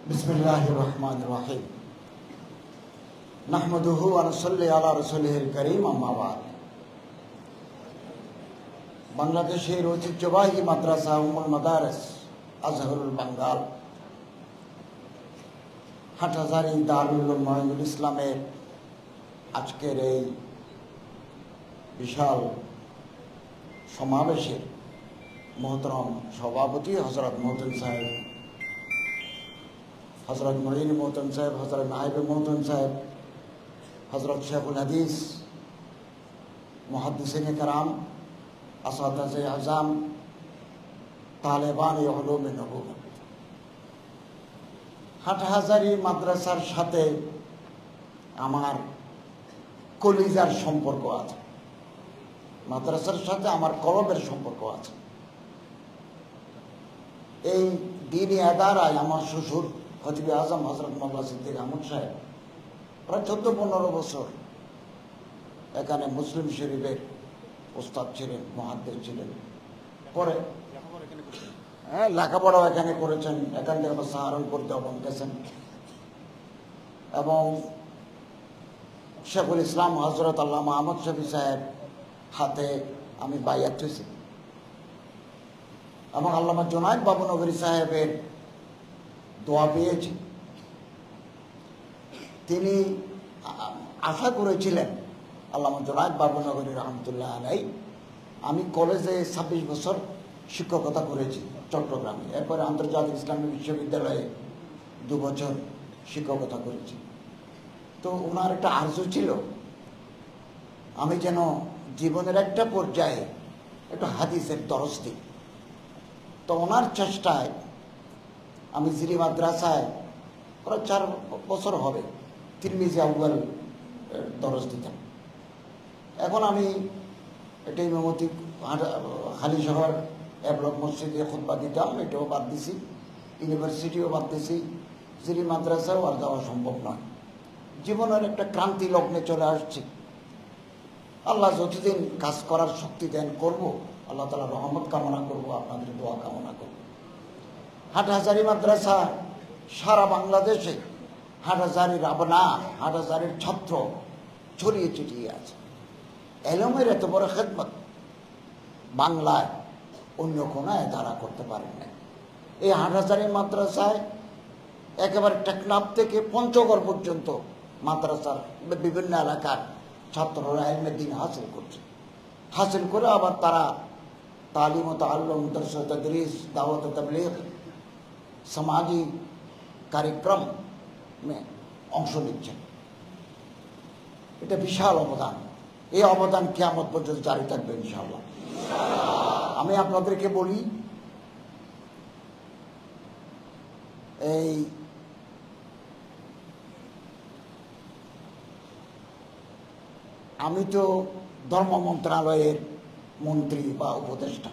बिस्मिल्लाहिर रहमानिर रहीम नहमदुहु व नसल्ली अला रसूलिहिल करीम अम्मा बाद। বাংলাদেশের ঐতিহ্যবাহী মাদ্রাসা উম্মুল মাদারিস আজহারুল বাঙ্গাল হাটহাজারী দারুল উলুম মুঈনুল ইসলামের আজকের এই বিশাল সমাবেশের মোহতরম সভাপতি হযরত মোহতন সাহেব, হযরত মুঈন মোহতন সাহেব, হযরত নায়েব মোহতন সাহেব, হযরত শেখুল হাদিস, মুহাদ্দিসিনে কেরাম, আসাদায়ে আযম, তালেবান উলুমে নবুওয়াত। হাটহাজারী মাদ্রাসার সাথে আমার কলিজার সম্পর্ক আছে, মাদ্রাসার সাথে আমার কলবের সম্পর্ক আছে। এই দ্বীনি আদারায় আমার শ্বশুর খতিবে আজম হযরত মাওলানা সিদ্দিক আহমদ সাহেব প্রায় 14-15 বছর এখানে মুসলিম শরীফের উস্তাদ ছিলেন, মুহাদ্দিস ছিলেন। পরে লেখাপড়াও এখানে করেছেন, এখান থেকে সাহারানপুর দেওবন্দ গেছেন এবং শেখুল ইসলাম হযরত আল্লামা আহমদ শফি সাহেব হাতে আমি বাইয়াত হয়েছি এবং আল্লামা জুনায়েদ বাবুনগরী সাহেবের দোয়া পেয়েছি। তিনি আশা করেছিলেন, আল্লামা জুনায়েদ বাবুনগরী রহমতুল্লাহ আলাইহি, আমি কলেজে 26 বছর শিক্ষকতা করেছি চট্টগ্রামে, এরপরে আন্তর্জাতিক ইসলামী বিশ্ববিদ্যালয়ে 2 বছর শিক্ষকতা করেছি। তো ওনার একটা আরজু ছিল আমি যেন জীবনের একটা পর্যায়ে একটু হাদিসের দরস দিই। তো ওনার চেষ্টায় আমি জিরি মাদ্রাসায় প্রায় 4 বছর হবে তিরমিজি আউয়াল দরস দিতাম। এখন আমি এটা ইমামতি হালি শহর ব্লক মসজিদে খুতবা দিতাম, এটাও বাদ দিছি, ইউনিভার্সিটিও বাদ দিছি, জিরি মাদ্রাসাও আর যাওয়া সম্ভব নয়। জীবনের একটা ক্রান্তি লগ্নে চলে আসছি। আল্লাহ যতদিন কাজ করার শক্তি দেন করব, আল্লাহ তাআলা রহমত কামনা করব, আপনাদের দোয়া কামনা করব। হাটহাজারী মাদ্রাসা সারা বাংলাদেশে হাটহাজারীর আবনা, হাটহাজারীর ছাত্র ছড়িয়ে ছিটিয়ে আছে। এলমের এত বড় খেদমত বাংলায় অন্য কোনায় তারা করতে পারেন না। এই হাটহাজারী মাদ্রাসায় একেবারে টেকনাফ থেকে পঞ্চগড় পর্যন্ত মাদ্রাসার বিভিন্ন এলাকার ছাত্ররা ইলমে দ্বীন হাসিল করছে, হাসিল করে আবার তারা তালিম ও তাআল্লুম, দরস ও তাদরিস, দাওয়াত ও তাবলীগ, সমাজি কার্যক্রম অংশ নিচ্ছেন। এটা বিশাল অবদান। এই অবদান কিয়ামত পর্যন্ত জারি থাকবে ইনশাআল্লাহ। আমি আপনাদেরকে বলি, এই আমি তো ধর্ম মন্ত্রণালয়ের মন্ত্রী বা উপদেষ্টা।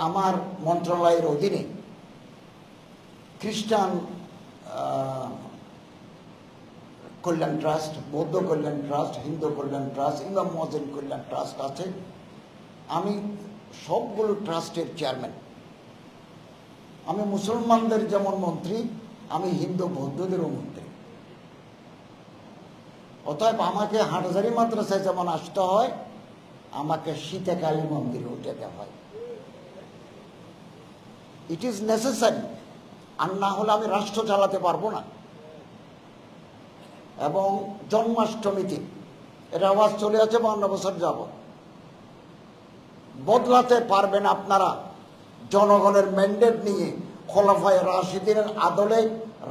আমার মন্ত্রণালয়ের অধীনে খ্রিস্টান কল্যাণ ট্রাস্ট, বৌদ্ধ কল্যাণ ট্রাস্ট, হিন্দু কল্যাণ ট্রাস্ট, ইমাম মুয়াজ্জিন কল্যাণ ট্রাস্ট আছে। আমি সবগুলো ট্রাস্টের চেয়ারম্যান। আমি মুসলমানদের যেমন মন্ত্রী, আমি হিন্দু বৌদ্ধদেরও মন্ত্রী। অতএব আমাকে হাটহাজারী মাদ্রাসায় যেমন আসতে হয়, আমাকে সীতাকালী মন্দিরেও যেতে হয়। It is necessary. আর না হলে আমি রাষ্ট্র চালাতে পারবো না। এবং জন্মাষ্টমীতে এটা আওয়াজ চলে আছে 52 বছর যাব, বদলাতে পারবেন আপনারা জনগণের ম্যান্ডেট নিয়ে খোলাফায়ে রাশিদিনের আদলে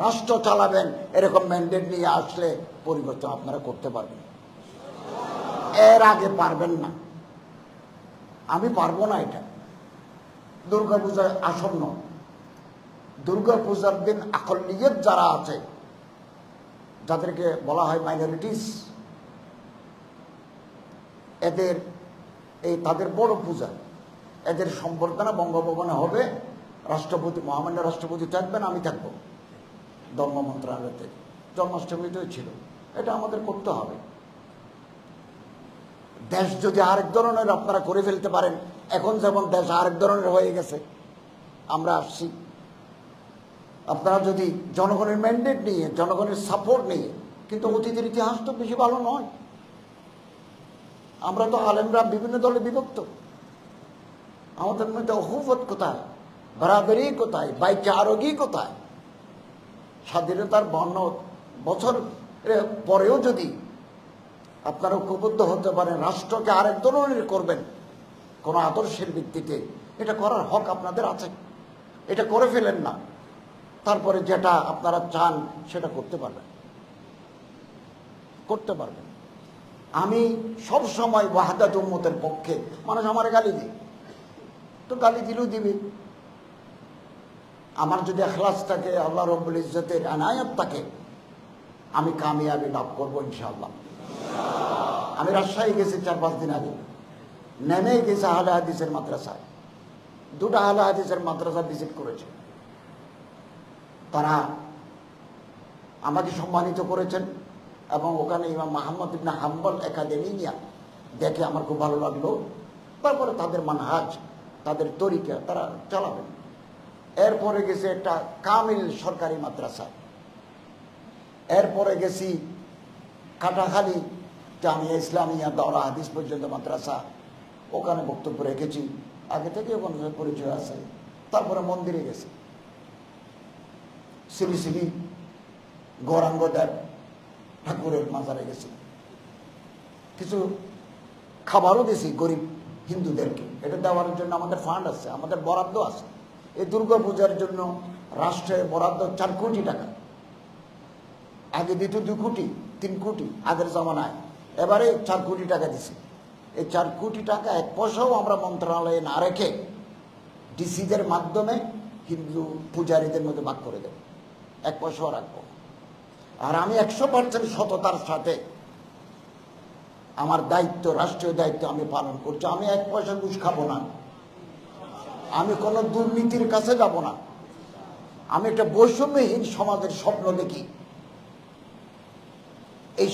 রাষ্ট্র চালাবেন, এরকম ম্যান্ডেট নিয়ে আসলে পরিবর্তন আপনারা করতে পারবেন। এর আগে পারবেন না, আমি পারবো না। এটা দুর্গাপূজার আসন্ন, দুর্গাপূজার দিন আকলিয়ত যারা আছে, যাদেরকে বলা হয় মাইনরিটিস, এদের এই তাদের বড় পূজা, এদের সম্বর্ধনা বঙ্গভবনে হবে। রাষ্ট্রপতি, মহামান্য রাষ্ট্রপতি থাকবেন, আমি থাকবো ধর্ম মন্ত্রণালয়তে। জন্মাষ্টমীতেও ছিল, এটা আমাদের করতে হবে। দেশ যদি আরেক ধরনের আপনারা করে ফেলতে পারেন, এখন যেমন দেশ আরেক ধরনের হয়ে গেছে, আমরা আসছি আপনারা যদি জনগণের ম্যান্ডেট নিয়ে, জনগণের সাপোর্ট নিয়ে, কিন্তু অতীতের ইতিহাস তো বেশি ভালো নয়। আমরা তো আলেমরা বিভিন্ন দলে বিভক্ত, আমাদের মধ্যে অহুবত কোথায়, বরাবরি কোথায়, ভাইচারগী কোথায়? স্বাধীনতার 52 বছর পরেও যদি আপনারা ঐক্যবদ্ধ হতে পারেন, রাষ্ট্রকে আরেক ধরনের করবেন কোন আদর্শের ভিত্তিতে, এটা করার হক আপনাদের আছে। এটা করে ফেলেন না, তারপরে যেটা আপনারা চান সেটা করতে পারবেন। আমি সব সময় ওয়াহদাত উম্মতের পক্ষে। মানুষ আমার গালি দিই, তো গালি দিলেও দিবে, আমার যদি ইখলাস থাকে, আল্লাহ রাব্বুল ইজ্জতের আনায়াত থাকে, আমি কামিয়াবি লাভ করবো ইনশাআল্লাহ। আমি রাজশাহী গেছি 4-5 দিন আগে, নেমে গেছে আহলে হাদিসের মাদ্রাসায়, 2টা আহলে হাদিসের মাদ্রাসা ভিজিট করেছে। তারা আমাকে সম্মানিত করেছেন এবং ওখানে ইমাম মুহাম্মদ ইবনে হাম্বল একাডেমি নিয়ে দেখে আমার খুব ভালো লাগলো। তারপরে তাদের মানহাজ, তাদের তরিকা তারা চালাবেন। এরপরে গেছে একটা কামিল সরকারি মাদ্রাসা, এরপরে গেছি কাটাখালী জামিয়া ইসলামিয়া দাওরা হাদিস পর্যন্ত মাদ্রাসা, ওখানে বক্তব্য রেখেছি, আগে থেকে ওখানে পরিচয় আছে। তারপরে মন্দিরে গেছি, শ্রী শ্রী গৌরাঙ্গ দেব ঠাকুরের মাজারে গেছি, কিছু খাবারও দিয়েছি গরিব হিন্দুদেরকে। এটা দেওয়ার জন্য আমাদের ফান্ড আছে, আমাদের বরাদ্দ আছে। এই দুর্গা পূজার জন্য রাষ্ট্রের বরাদ্দ 4 কোটি টাকা, আগে দিত 2 কোটি 3 কোটি আগের জমানায়, এবারে 4 কোটি টাকা দিছি। এই 4 কোটি টাকা 1 পয়সাও আমরা মন্ত্রণালয়ে না রেখে ডিসিদের মাধ্যমে হিন্দু পূজারীদের মধ্যে ভাগ করে দেব, 1 পয়সাও রাখবো। আর আমি 100% সততার সাথে আমার দায়িত্ব, রাষ্ট্রীয় দায়িত্ব আমি পালন করছি। আমি 1 পয়সা ঘুষ খাবো না, আমি কোনো দুর্নীতির কাছে যাব না। আমি একটা বৈষম্যহীন সমাজের স্বপ্ন দেখি। এই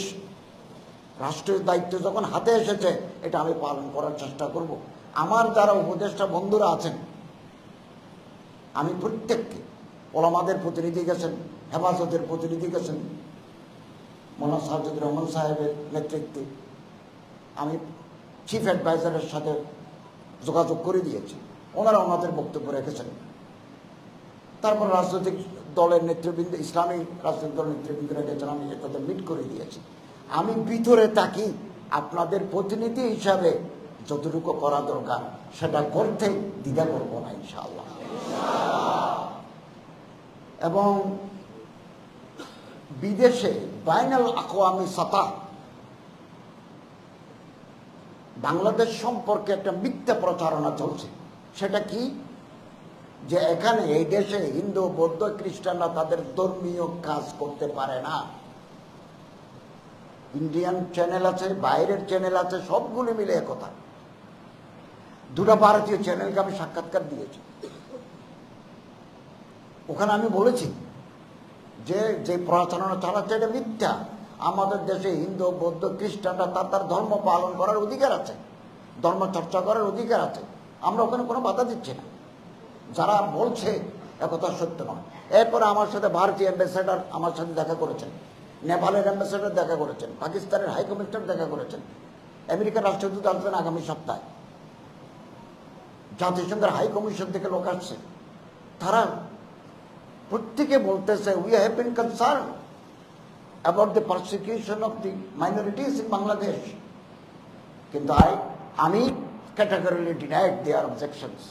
রাষ্ট্রীয় দায়িত্ব যখন হাতে এসেছে, এটা আমি পালন করার চেষ্টা করব। আমার যারা উপদেষ্টা বন্ধুরা আছেন, আমি প্রত্যেককে, ওলামাদের প্রতিনিধি গেছেন, হেফাজতের প্রতিনিধি গেছেন, মৌলানা সাজ্জাদ রহমান সাহেবের নেতৃত্বে আমি চিফ অ্যাডভাইজারের সাথে যোগাযোগ করে দিয়েছি, ওনারা ওনাদের বক্তব্য রেখেছেন। তারপর রাজনৈতিক দলের নেতৃবৃন্দ, ইসলামী রাজনৈতিক দলের নেতৃবৃন্দ রেখেছেন, আমি তাদের মিট করে দিয়েছি। আমি ভিতরে থাকি, আপনাদের প্রতিনিধি হিসাবে যতটুকু করা দরকার সেটা করতে দ্বিধা করব না ইনশাআল্লাহ। এবং বিদেশে বাইনাল আকওয়ামি সাতাহ বাংলাদেশ সম্পর্কে একটা মিথ্যা প্রচারণা চলছে। সেটা কি? যে এখানে এই দেশে হিন্দু, বৌদ্ধ, খ্রিস্টানরা তাদের ধর্মীয় কাজ করতে পারে না। ইন্ডিয়ান চ্যানেল আছে, বাইরের চ্যানেল আছে, সবগুলো মিলে একথা। 2টা ভারতীয় চ্যানেলকে আমি সাক্ষাৎকার দিয়েছি, ওখানে আমি বলেছি যে যে প্রচারণা চালাচ্ছে এটা মিথ্যা। আমাদের দেশে হিন্দু, বৌদ্ধ, খ্রিস্টানরা তার ধর্ম পালন করার অধিকার আছে, ধর্ম চর্চা করার অধিকার আছে, আমরা ওখানে কোনো বাধা দিচ্ছি না। যারা বলছে একথা সত্য নয়। এরপরে আমার সাথে ভারতীয় অ্যাম্বাসেডার আমার সাথে দেখা করেছেন, নেপালের অ্যাম্বাসেডার দেখা করেছেন, পাকিস্তানের হাই কমিশনার দেখা করেছেন, আমেরিকার রাষ্ট্রদূত আসবেন আগামী সপ্তাহে, জাতিসংঘের হাই কমিশন থেকে লোক আসছে। তারা প্রত্যেকে বলতেছে we have been concern about the persecution of the minorities in Bangladesh. কিন্তু আমি ক্যাটাগরিলি ডিনাইড দেয়ার অবজেকশনস,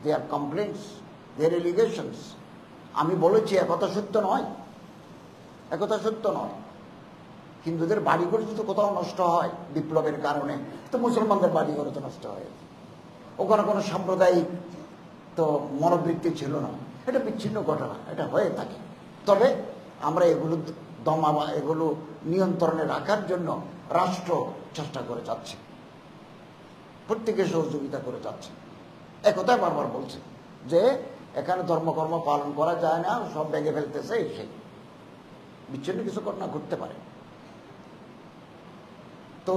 দেয়ার কমপ্লেন্টস, দেয়ার এলিগেশনস। আমি বলেছি একথা সত্য নয়, একথা সত্য নয়। হিন্দুদের বাড়িঘর যদি কোথাও নষ্ট হয় বিপ্লবের কারণে, তো মুসলমানদের বাড়িঘর তো নষ্ট হয়। ওখানে কোনো সাম্প্রদায়িক তো মনোবৃত্তি ছিল না, এটা বিচ্ছিন্ন ঘটনা, এটা হয়ে থাকে। তবে আমরা এগুলো দমা বা এগুলো নিয়ন্ত্রণে রাখার জন্য রাষ্ট্র চেষ্টা করে যাচ্ছে, প্রত্যেকে সহযোগিতা করে যাচ্ছে। একথাই বারবার বলছে যে এখানে ধর্মকর্ম পালন করা যায় না, সব ভেঙে ফেলতেছে, সেই বিচ্ছিন্ন কিছু ঘটনা ঘটতে পারে। তো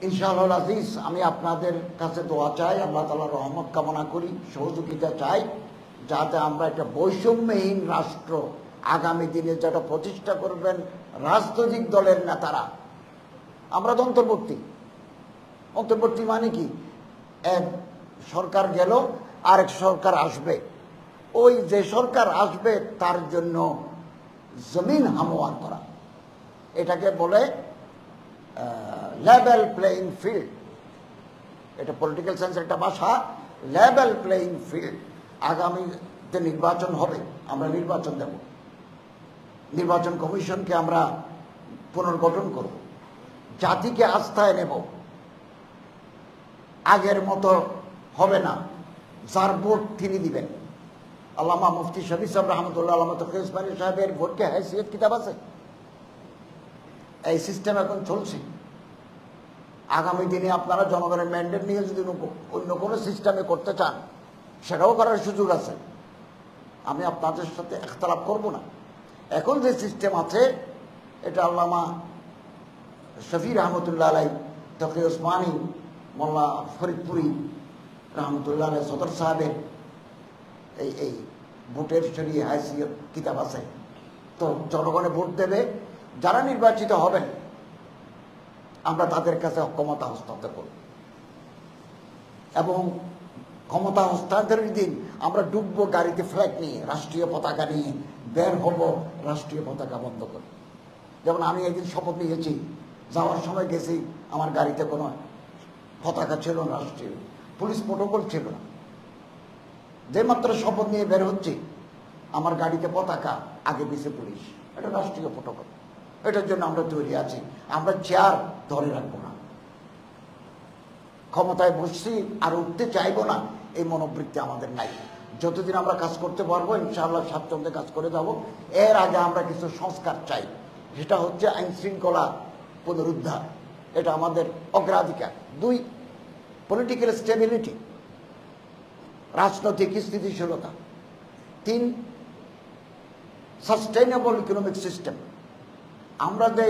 ইনশাআল্লাহ আজিজ, আমি আপনাদের কাছে দোয়া চাই, আল্লাহ তাআলার রহমত কামনা করি, সহযোগিতা চাই। যাতে আমরা একটা বৈষম্যহীন রাষ্ট্র আগামী দিনে যেটা প্রতিষ্ঠা করবেন রাজনৈতিক দলের নেতারা। আমরা তো অন্তর্বর্তী মানে কি, এক সরকার গেল আরেক সরকার আসবে, ওই যে সরকার আসবে তার জন্য জমিন হামোয়ার করা, এটাকে বলে লেভেল প্লেইং ফিল্ড। এটা পলিটিক্যাল সায়েন্সের একটা ভাষা, লেভেল প্লেইং ফিল্ড। আগামীতে নির্বাচন হবে, আমরা নির্বাচন দেব, নির্বাচন কমিশনকে আমরা পুনর্গঠন করব, জাতিকে আস্থায় নেব। আগের মতো হবে না, যার ভোট তিনি দিবেন। আল্লামা মুফতি শফি সাহেব রহমতুল্লাহ আল্লামা তকি উসমানী সাহেবের ভোটকে হাইসিয়ত কিতাব আছে। এই সিস্টেম এখন চলছে। আগামী দিনে আপনারা জনগণের ম্যান্ডেট নিয়ে যদি অন্য কোনো সিস্টেমে করতে চান, সেটাও করার সুযোগ আছে। আমি আপনাদের সাথে ইখতিলাফ করব না। এখন যে সিস্টেম আছে এটা আল্লামা শফি রহমতুল্লাহ আলাই, তকি উসমানী, মোল্লা ফরিদপুরি রহমতুল্লাহ আলাই সদর সাহেবের এই ভোটের শরীয় হাইসিয়ত কিতাব আছে। তো জনগণে ভোট দেবে, যারা নির্বাচিত হবেন আমরা তাদের কাছে ক্ষমতা হস্তান্তর করব, এবং ক্ষমতা হস্তান্তরের দিন আমরা ডুববো গাড়িতে ফ্ল্যাগ নিয়ে, রাষ্ট্রীয় পতাকা নিয়ে বের হব, রাষ্ট্রীয় পতাকা বন্ধ করে। যেমন আমি একদিন শপথ নিয়েছি, যাওয়ার সময় গেছি, আমার গাড়িতে কোনো পতাকা ছিল না, রাষ্ট্রীয় পুলিশ প্রোটোকল ছিল না। যে মাত্র শপথ নিয়ে বের হচ্ছে, আমার গাড়িতে পতাকা, আগে পিছে পুলিশ। এটা রাষ্ট্রীয় প্রোটোকল, এটার জন্য আমরা তৈরি আছি। আমরা চেয়ার ধরে রাখবো না, ক্ষমতায় বসছি আর উঠতে চাইবো না, এই মনোবৃত্তি আমাদের নাই। যতদিন আমরা কাজ করতে পারবো ইনশাআল্লাহ স্বাচ্ছন্দ্যে কাজ করে যাব। এর আগে আমরা কিছু সংস্কার চাই, সেটা হচ্ছে আইন শৃঙ্খলা পুনরুদ্ধার, এটা আমাদের অগ্রাধিকার। 2, পলিটিক্যাল স্টেবিলিটি, রাজনৈতিক স্থিতিশীলতা। 3, সাস্টেইনেবল ইকোনমিক সিস্টেম। আমরা যে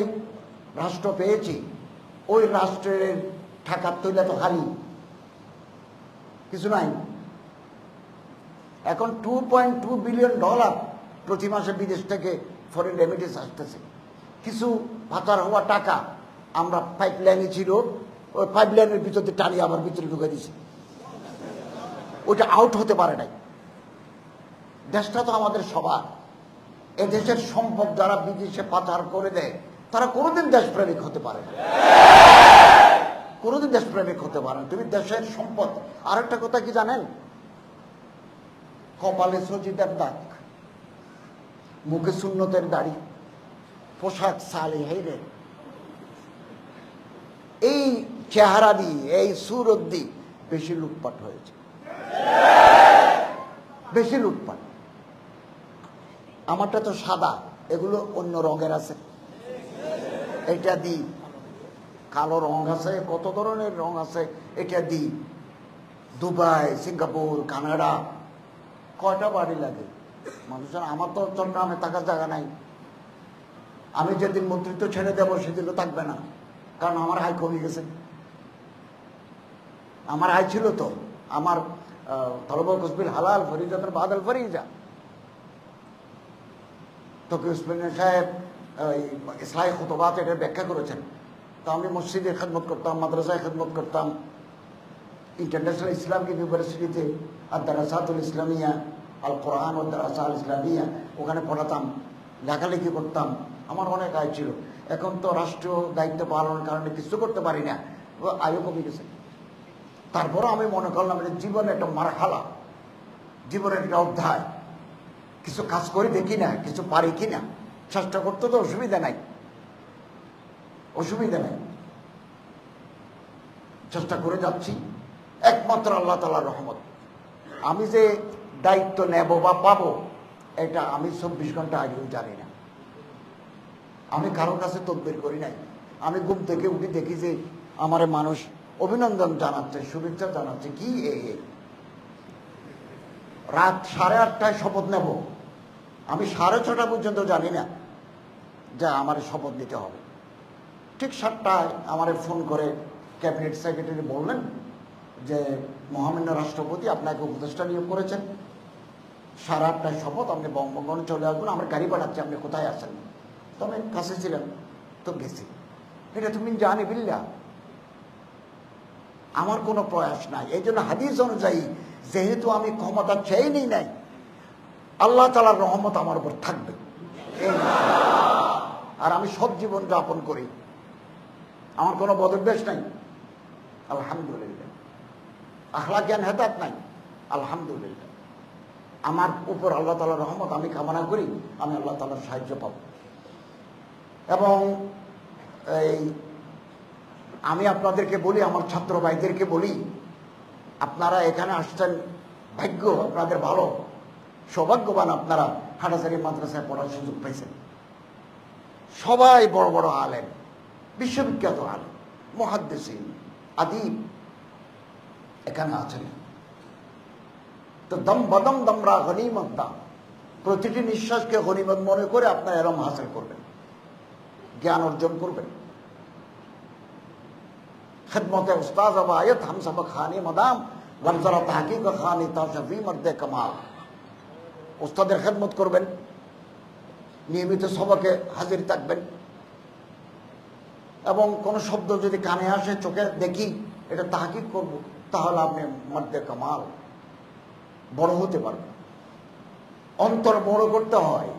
রাষ্ট্র পেয়েছি, ওই রাষ্ট্রের টাকার তৈলা তো খালি, কিছু নাই। এখন $2.2 বিলিয়ন প্রতি মাসে বিদেশ থেকে ফরেন রেমিটেন্স আসতেছে। কিছু পাচার হওয়া টাকা আমরা পাইপলাইনে ছিল, ওই পাইপলাইনের ভিতরে টানি আবার ভিতরে ঢুকে দিছি, ওইটা আউট হতে পারে নাই। দেশটা তো আমাদের সবার। এদেশের সম্পদ যারা বিদেশে পাচার করে দেয়, তারা কোনোদিন দেশপ্রেমিক হতে পারে না, কোনোদিন দেশপ্রেমিক হতে পারে না। তুমি দেশের সম্পদ। আর একটা কথা কি জানেন? কপালে সজিদার দাগ, মুখে সুন্নতের দাড়ি, পোশাক সালেহীনের, এই চেহারা দিয়ে, এই সুরত দিয়ে বেশি লুটপাট হয়েছে, বেশি লুটপাট। আমারটা তো সাদা, এগুলো অন্য রঙের আছে। এটা দিই, কালো রং আছে, কত ধরনের রং আছে, এটা দিই। দুবাই, সিঙ্গাপুর, কানাডা, কয়টা বাড়ি লাগে মানুষের? আমার তো চট্টগ্রামে থাকার জায়গা নাই। আমি যেদিন মন্ত্রিত্ব ছেড়ে দেবো সেদিনও থাকবে না, কারণ আমার আয় কমে গেছে। আমার আয় ছিল তো, আমার তলব কুসবিল হালাল ফরিজাতের বাদল ফরিজা। তকি উসমানী সাহেব ইসলাহি খুতবাত এটা ব্যাখ্যা করেছেন। তো আমি মসজিদে খেদমত করতাম, মাদ্রাসায় খেদমত করতাম, ইন্টারন্যাশনাল ইসলামিক ইউনিভার্সিটিতে আর দারাসাতুল ইসলামিয়া, আল কোরআন ও দারাসা আল ইসলামিয়া, ওখানে পড়াতাম, লেখালেখি করতাম, আমার অনেক আয় ছিল। এখন তো রাষ্ট্রীয় দায়িত্ব পালনের কারণে কিছু করতে পারি না, আয়ও কমে গেছে। তারপরও আমি মনে করলাম এটা জীবনে একটা মারহালা, জীবনের একটা অধ্যায়। কিছু কাজ করে দেখি না, কিছু পারি কিনা, চেষ্টা করতে তো অসুবিধা নাই, অসুবিধা নাই, চেষ্টা করে যাচ্ছি। একমাত্র আল্লাহ তাআলার রহমত। আমি যে দায়িত্ব নেব বা পাবো, এটা আমি 24 ঘন্টা আগেও জানি না। আমি কারোর কাছে তদবির করি নাই। আমি ঘুম থেকে উঠে দেখি যে আমার মানুষ অভিনন্দন জানাচ্ছে, শুভেচ্ছা জানাচ্ছে, কি রাত 8:30টায় শপথ নেব, আমি 6:30 পর্যন্ত জানি না যে আমার শপথ নিতে হবে। ঠিক 7টায় আমার ফোন করে ক্যাবিনেট সেক্রেটারি বললেন যে মহামান্য রাষ্ট্রপতি আপনাকে উপদেষ্টা নিয়োগ করেছেন, 8:30 শপথ, আপনি বঙ্গভবনে চলে আসবেন, আমার গাড়ি পাঠাচ্ছি, আপনি কোথায় আসেন? তো আমি কাছে ছিলেন, তো গেছি। এটা তুমি জানি বিল্লা, আমার কোনো প্রয়াস নাই। এই জন্য হাদিস অনুযায়ী যেহেতু আমি ক্ষমতা চেয়ে নিই নাই, আল্লাহ তাআলার রহমত আমার উপর থাকবে, আর আমি সৎ জীবন যাপন করি, আমার কোনো বদভ্যাস নাই, আলহামদুলিল্লাহ। আখলাক জ্ঞান হেদায়েত নাই, আলহামদুলিল্লাহ। আমার উপর আল্লাহ তাআলার রহমত আমি কামনা করি, আমি আল্লাহ তাআলার সাহায্য পাব। এবং আমি আপনাদেরকে বলি, আমার ছাত্র ভাইদেরকে বলি, আপনারা এখানে আসছেন, ভাগ্য আপনাদের ভালো, সৌভাগ্যবান আপনারা হাটাজারি মাদ্রাসায় পড়ার সুযোগ পেয়েছেন। সবাই বড় বড় আলেম, বিশ্ববিখ্যাত আলেম, মুহাদ্দিসিন, আদিব এখানে আছেন। তো দম বদম দমরা গনিমত দাম, প্রতিটি নিঃশ্বাসকে গনিমত মনে করে আপনারা এরম হাসিল করবেন, জ্ঞান অর্জন করবেন। खिदमत उस्ताद अब आयत हम सब खानी मदाम गमजरा तहकीक खानी ताशफी मर्दे कमाल। उस्ताদের খেদমত করবেন, নিয়মিত সবাকে হাজির থাকবেন, এবং কোন শব্দ যদি কানে আসে, চোখে দেখি, এটা তাহকিক করব, তাহলে আপনি মর্দে কামাল, বড় হতে পারবেন। অন্তর বড় করতে হয়,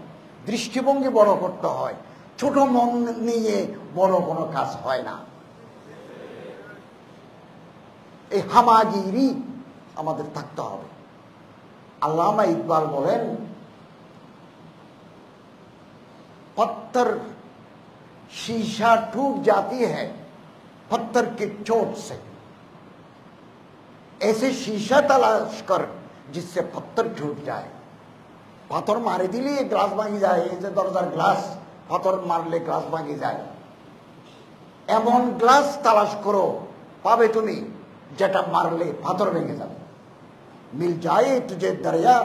দৃষ্টিভঙ্গি বড় করতে হয়, ছোট মন নিয়ে বড় কোনো কাজ হয় না। এই হামাগিরি আমাদের থাকতে হবে। আল্লামা ইকবাল বলেন, पत्थर शीशा टूट जाती है पत्थर की चोट से, ऐसे शीशा तलाश कर जिससे पत्थर टूट जाए। পাথর মারে দিলে গ্লাস ভাঙি যায়, এই যে দরজার গ্লাস, পাথর মারলে গ্লাস ভাঙি যায়। এমন গ্লাস তালাশ করো, পাবে তুমি, যেটা মারলে পাথর ভেঙে যাবে। মিল যায় তুঝে দরিয়া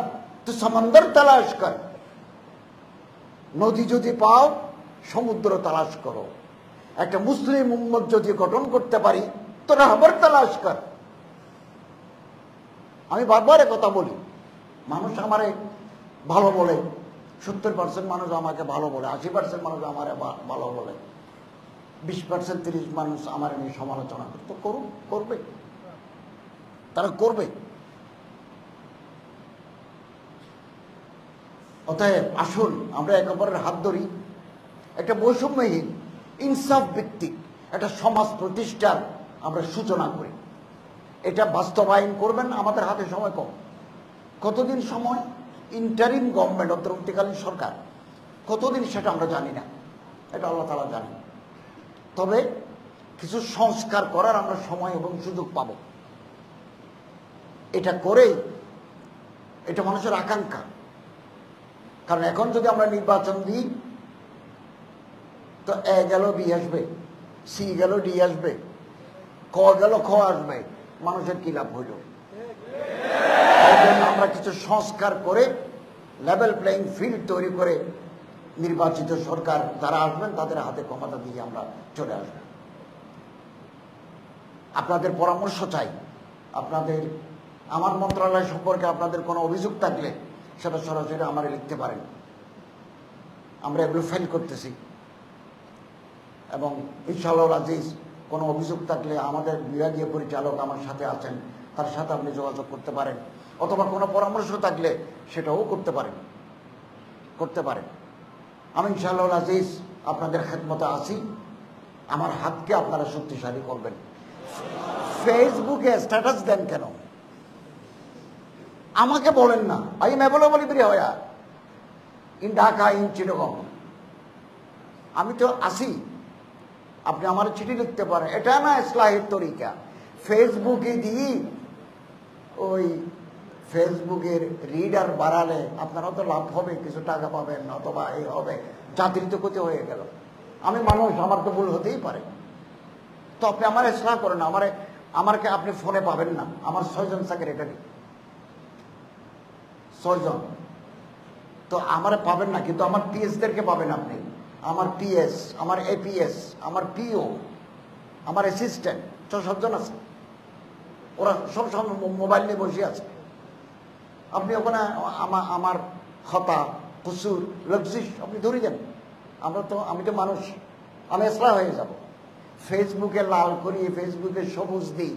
তো সমুদ্র তালাশ কর, নদী যদি পাও সমুদ্র তালাশ করো। একটা মুসলিম উম্মত যদি গঠন করতে পারি তো রাহবার তালাশ কর। আমি বারবার কথা বলি, মানুষ আমারে ভালো বলে, 70% মানুষ আমাকে ভালো বলে, 80% মানুষ আমারে ভালো বলে, 20% 30 মানুষ আমার নিয়ে সমালোচনা করতে করবে, তারা করবে। অতএব আসুন আমরা একে অপরের হাত ধরি, একটা বৈষম্যহীন ইনসাফ ভিত্তিক একটা সমাজ প্রতিষ্ঠার আমরা সূচনা করি। এটা বাস্তবায়ন করবেন, আমাদের হাতে সময় কম। কতদিন সময়? ইন্টারিম গভর্নমেন্ট, অন্তর্বর্তীকালীন সরকার, কতদিন সেটা আমরা জানি না, এটা আল্লাহ তাআলা জানেন। তবে কিছু সংস্কার করার আমরা সময় এবং সুযোগ পাব। এটা করেই, এটা মানুষের আকাঙ্ক্ষা। কারণ এখন যদি আমরা নির্বাচন দিই তো এ গেল বি আসবে, সি গেল ডি আসবে, ক গেল খ আসবে, মানুষের কি লাভ হইল? এই জন্য আমরা কিছু সংস্কার করে লেভেল প্লেইং ফিল্ড তৈরি করে নির্বাচিত সরকার যারা আসবেন তাদের হাতে ক্ষমতা দিয়ে আমরা চলে আসব। আপনাদের পরামর্শ চাই। আপনাদের, আমার মন্ত্রণালয় সম্পর্কে আপনাদের কোনো অভিযোগ থাকলে সেটা সরাসরি আমার লিখতে পারেন। আমরা এগুলো ফাইল করতেছি, এবং ইনশাআল্লাহ আজিজ কোনো অভিযোগ থাকলে আমাদের বিভাগীয় পরিচালক আমার সাথে আছেন, তার সাথে আপনি যোগাযোগ করতে পারেন, অথবা কোনো পরামর্শ থাকলে সেটাও করতে পারেন। আমি ইনশাআল্লাহ আজিজ আপনাদের খেদমতে আছি। আমার হাতকে আপনারা শক্তিশালী করবেন। ফেসবুকে স্ট্যাটাস দেন কেন? আমাকে বলেন না, I am available everywhere in Dhaka, in Chittagong. আমি তো আসি, আপনি আমার চিঠি লিখতে পারেন। এটা না ইসলাহের তরিকা। ফেসবুকে দিই, ওই ফেসবুকের রিডার বাড়ালে আপনারও তো লাভ হবে, কিছু টাকা পাবেন, অথবা এই হবে, জাতির তো ক্ষতি হয়ে গেল। আমি মানুষ, আমার তো ভুল হতেই পারে। তো আপনি আমার ইসলাহ করেন, আমাকে আপনি ফোনে পাবেন না। আমার 6 জন সেক্রেটারি, 6 জন, তো আমার পাবেন না, কিন্তু আমার পিএসদেরকে পাবেন আপনি। আমার পিএস, আমার এপিএস, আমার পিও, আমার অ্যাসিস্ট্যান্ট, 6-7 জন আছে। ওরা সব সময় মোবাইল নিয়ে বসে আছে। আপনি ওখানে আমার খতা কুসুর লফজিস আপনি ধরে যান। আমি তো মানুষ, আমি ইসলাম হয়ে যাব। ফেসবুকে লাল করি, ফেসবুকে সবুজ দিই,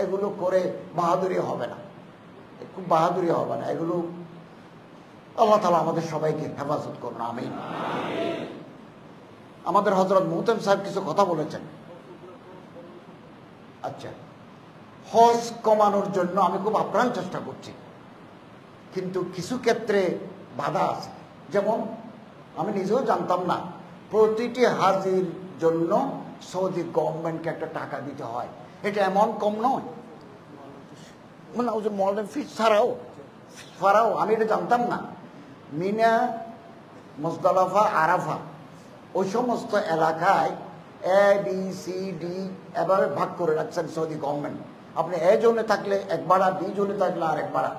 এগুলো করে বাহাদুরি হবে না, খুব বাহাদুরি হবে না এগুলো। আল্লাহ তাআলা আমাদের সবাইকে হেফাজত করুন, আমিন। আমাদের হযরত মুহতাম সাহেব কিছু কথা বলেছেন। আচ্ছা, হজ কমানোর জন্য আমি খুব আপ্রাণ চেষ্টা করছি, কিন্তু কিছু ক্ষেত্রে বাধা আছে। যেমন আমি নিজেও জানতাম না প্রতিটি হাজির জন্য সৌদি গভর্নমেন্টকে একটা টাকা দিতে হয়। এটা এমন কম নয়, মানে ওই যে মডার্ন ফিস ছাড়াও আমি এটা জানতাম না। মিনা, মুজদালিফা, আরাফা ওই সমস্ত এলাকায় এ বি সি ডি এভাবে ভাগ করে রাখছেন সৌদি গভর্নমেন্ট। আপনি এ জোনে থাকলে এক ভাড়া, বি জোনে থাকলে আর এক ভাড়া।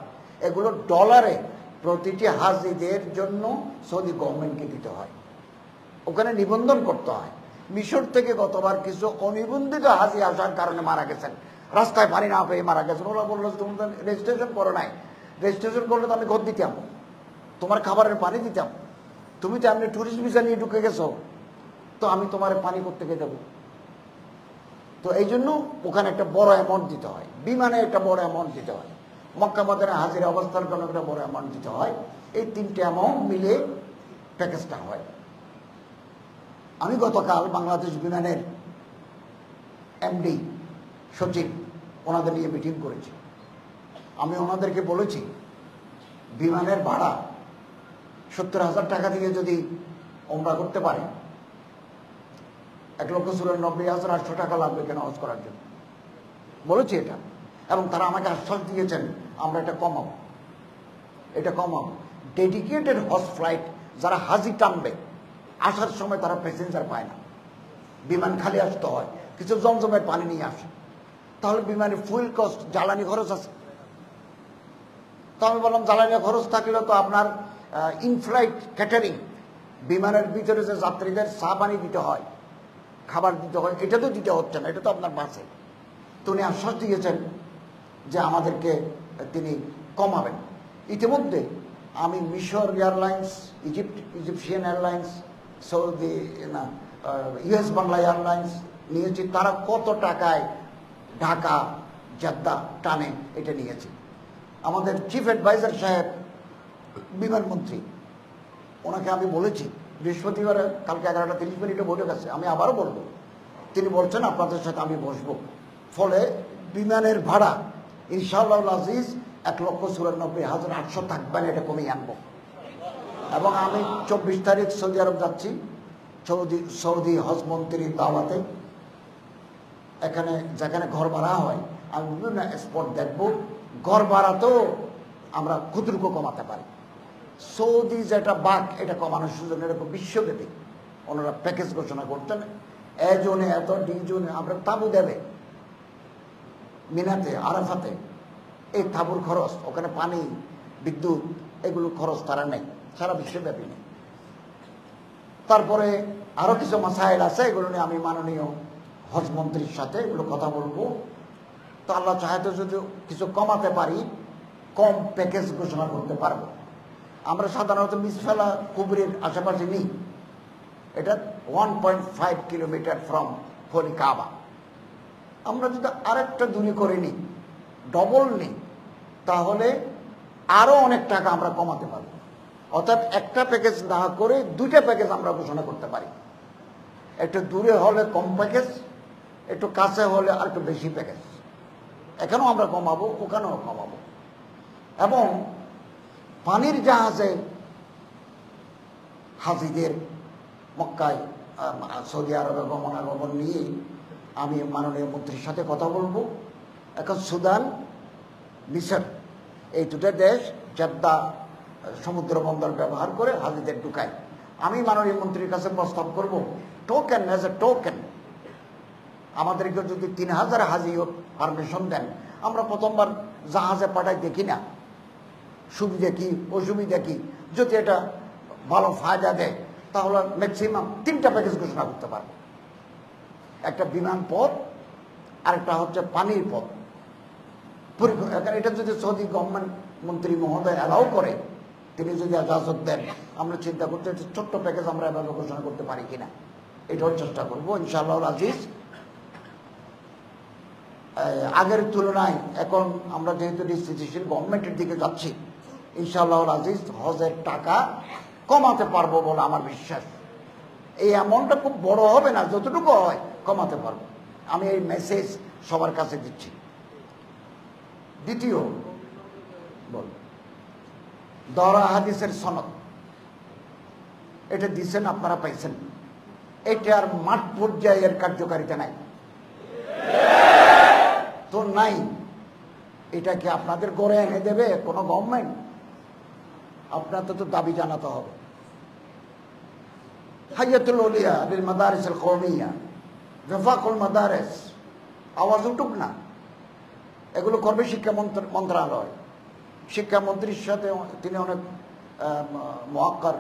এগুলো ডলারে প্রতিটি হাজিদের জন্য সৌদি গভর্নমেন্টকে দিতে হয়, ওখানে নিবন্ধন করতে হয়। মিশর থেকে গতবার কিছু অনিবন্ধিত হাজি আসার কারণে মারা গেছেন, রাস্তায় পানি না পেয়ে মারা গেছেন। ওরা বললো তুমি তো রেজিস্ট্রেশন করো নাই, রেজিস্ট্রেশন করলে তো আমি ঘর দিতাম, তোমার খাবারের পানি দিতাম, তুমি তো এমনি ট্যুরিস্ট ভিসা নিয়ে ঢুকে গেছো, তো আমি তোমার পানি কোত্থেকে দেবো? তো এই জন্য ওখানে একটা বড় অ্যামাউন্ট দিতে হয়, বিমানে একটা বড় অ্যামাউন্ট দিতে হয়, মক্কা মদিনায় হাজির অবস্থার জন্য একটা বড় অ্যামাউন্ট দিতে হয়। এই তিনটে অ্যামাউন্ট মিলে প্যাকেজটা হয়। আমি গতকাল বাংলাদেশ বিমানের এমডি সচিব ওনাদের নিয়ে মিটিং করেছি। আমি ওনাদেরকে বলেছি বিমানের ভাড়া 70,000 টাকা দিয়ে যদি ওমরা করতে পারে, 1,94,800 টাকা লাগবে কেন হজ করার জন্য, বলেছি এটা। এবং তারা আমাকে আশ্বাস দিয়েছেন আমরা এটা কমাবো। ডেডিকেটেড হজ ফ্লাইট যারা হাজি টানবে, আসার সময় তারা প্যাসেঞ্জার পায় না, বিমান খালি আসতে হয়, কিছু জমজমের পানি নিয়ে আসে, তাহলে বিমানে ফুয়েল কস্ট, জ্বালানি খরচ আছে। তো আমি বললাম জ্বালানি খরচ থাকলে তো আপনার ইনফ্লাইট ক্যাটারিং, বিমানের ভিতরে যে যাত্রীদের চা পানি দিতে হয়, খাবার দিতে হয়, এটা তো দিতে হচ্ছে না, এটা তো আপনার বাসে। তো উনি আশ্বাস দিয়েছেন যে আমাদেরকে তিনি কমাবেন। ইতিমধ্যে আমি মিশর এয়ারলাইন্স, ইজিপশিয়ান এয়ারলাইন্স, সৌদি না ইউএস বাংলা এয়ারলাইন্স নিয়েছি। তারা কত টাকায় ঢাকা জেদ্দা টানে এটা নিয়েছে। আমাদের চিফ অ্যাডভাইজার সাহেব বিমানমন্ত্রী, ওনাকে আমি বলেছি বৃহস্পতিবারে, কালকে 11:30 বৈঠক আছে, আমি আবারও বলবো। তিনি বলছেন আপনাদের সাথে আমি বসবো, ফলে বিমানের ভাড়া ইনশাআল্লাহ আজিজ 1,94,800 থাকবে না, এটা কমিয়ে আনবো। এবং আমি 24 তারিখ সৌদি আরব যাচ্ছি, সৌদি হজ মন্ত্রীর দাওয়াতে। এখানে যেখানে ঘর ভাড়া হয় আমি বিভিন্ন স্পট দেখবো, ঘর ভাড়া তো আমরা ক্ষুদ্রকো কমাতে পারি। সৌদি যেটা বাক, এটা কমানোর সুযোগ এরকম বিশ্বব্যাপী ওনারা প্যাকেজ ঘোষণা করতেন। এ জোনে এত, ডি জোনে আমরা তাঁবু দেবে মিনাতে, আরাফাতে, এই তাঁবুর খরচ, ওখানে পানি, বিদ্যুৎ, এগুলো খরচ তারা নেই, সারা বিশ্বব্যাপী নেই। তারপরে আরো কিছু মাসাইল আছে, এগুলো নিয়ে আমি মাননীয় হজ মন্ত্রীর সাথে এগুলো কথা বলবো। তো আল্লাহ চাহে তো যদি কিছু কমাতে পারি, কম প্যাকেজ ঘোষণা করতে পারবো। আমরা সাধারণত মিসফালা কুবরির আশেপাশে নিই, এটা 1.5 কিলোমিটার ফ্রম হোলি কাবা। আমরা যদি আরেকটা দূরে করে নিই, ডবল নিই, তাহলে আরো অনেক টাকা আমরা কমাতে পারবো। অর্থাৎ একটা প্যাকেজ না করে দুইটা প্যাকেজ আমরা ঘোষণা করতে পারি। একটু দূরে হলে কম প্যাকেজ, একটু কাছে হলে আর একটু বেশি প্যাকেজ। এখানেও আমরা কমাবো, ওখানেও কমাবো। এবং পানির জাহাজে হাজিদের মক্কায় সৌদি আরবে গমনাগমন নিয়ে আমি মাননীয় মন্ত্রীর সাথে কথা বলবো। এখন সুদান, মিশর, এই দুটো দেশ জেদ্দা সমুদ্র বন্দর ব্যবহার করে হাজিদের ঢুকায়। আমি মাননীয় মন্ত্রীর কাছে প্রস্তাব করব, টোকেন অ্যাজ এ টোকেন আমাদেরকে যদি 3,000 হাজি পারমিশন দেন, আমরা প্রথমবার জাহাজে পাঠাই দেখি না, সুবিধা কি অসুবিধা কি, যদি এটা ভালো ফায়দা দেয় তাহলে ম্যাক্সিমাম 3টা প্যাকেজ ঘোষণা করতে পারবো। একটা বিমান পথ, আরেকটা হচ্ছে পানির পথ। এটা যদি সৌদি গভর্নমেন্ট মন্ত্রী মহোদয় অ্যালাউ করে, তিনি যদি এজাজত দেন, আমরা চিন্তা করতে ছোট্ট প্যাকেজ আমরা এভাবে ঘোষণা করতে পারি কিনা, এটাও চেষ্টা করবো ইনশাআল্লাহ আজিজ। আগের তুলনায় এখন আমরা যেহেতু স্থিতিশীল গভর্নমেন্টের দিকে যাচ্ছি, ইনশাআল্লাহ আজিজ হজের টাকা কমাতে পারবো বলে আমার বিশ্বাস। এই অ্যামাউন্টটা খুব বড় হবে না, যতটুকু হয় কমাতে পারবো, আমি এই মেসেজ সবার কাছে দিচ্ছি। দ্বিতীয় বল, দরা হাদিসের সনদ, এটা দিচ্ছেন, আপনারা পাইছেন, এটার মাঠ পর্যায়ের কার্যকারিতা নাই তো নাই। এটা কি আপনাদের গড়ে এনে দেবে কোনো গভর্নমেন্ট? আপনাদের তো দাবি জানাতে হবে। হাইয়াতুল উলিয়া লিল মাদারিস আল কওমিয়া, ওয়াফাকুল মাদারিস, আওয়াজ উঠুক না, এগুলো করবে শিক্ষা মন্ত্রণালয়। শিক্ষামন্ত্রীর সাথে তিনি অনেক মুআক্কার